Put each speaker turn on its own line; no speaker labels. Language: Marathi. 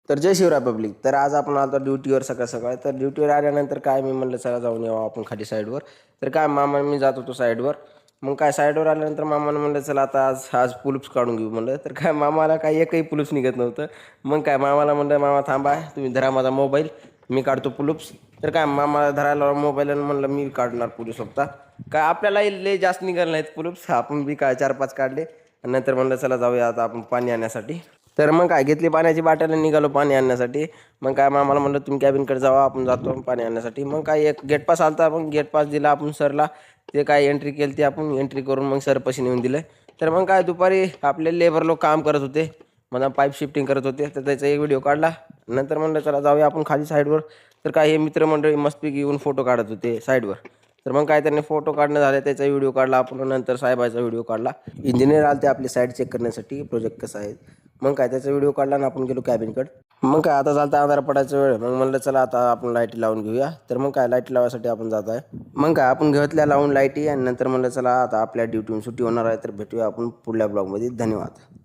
तर जय शिवराय पब्लिक. तर आज आपण आलो ड्युटीवर सकाळ सकाळ. तर ड्युटीवर आल्यानंतर काय मी म्हणलं चला जाऊन यावं आपण खाली साईडवर. तर काय मामा मी जात होतो साईडवर. मग काय साईडवर आल्यानंतर मामानं म्हणलं चला आता आज आज पुलूप्स काढून घेऊ म्हणलं. तर काय मामाला काही एकही पुलूप्स निघत नव्हतं. मग काय मामाला म्हणलं मामा थांबा तुम्ही धरा माझा मोबाईल मी काढतो पुलूप्स. तर काय मामाला धरायला मोबाईल आणि म्हणलं मी काढणार पुलूप्स फक्त. काय आपल्यालाही लय जास्त निघाले नाहीत पुलूप्स. आपण बी काय 4-5 काढले आणि नंतर म्हणलं चला जाऊया आता आपण पाणी आणण्यासाठी. तर मग काय घेतली पाण्याची बाटल आणि निघालो पाणी आणण्यासाठी. मग काय मामाला म्हणलं तुम्ही कॅबिनकडे जावा आपण जातो पाणी आणण्यासाठी. मग काय एक गेट पास आलता मग गेट पास दिला आपण सरला. ते काय एंट्री केली ती आपण एंट्री करून मग सरपाशी नेऊन दिलं. तर मग काय दुपारी आपले लेबर लोक काम करत होते. मला पाईप शिफ्टिंग करत होते तर त्याचा एक व्हिडिओ काढला. नंतर म्हणलं चला जाऊया आपण खाली साईडवर. तर काय हे मित्रमंडळी मस्तपैकी येऊन फोटो काढत होते साईडवर. तर मग काय त्यांनी फोटो काढणं झाले त्याचा व्हिडिओ काढला आपण. नंतर साहेबाचा व्हिडिओ काढला. इंजिनियर आले ते आपली साईड चेक करण्यासाठी प्रोजेक्ट कसं आहे. मग काय त्याचा व्हिडिओ काढला आणि आपण गेलो कॅबिनकडे. मग काय आता चालतं अंधार पडायचा वेळ. मग म्हणलं चला आता आपण लाईटी लावून घेऊया. तर मग काय लाईटी लावायसाठी आपण जात आहे. मग काय आपण घेतल्या लावून लाईटी आणि नंतर म्हणलं चला आता आपल्या ड्युटीहून सुट्टी होणार आहे. तर भेटूया आपण पुढल्या ब्लॉगमध्ये. धन्यवाद.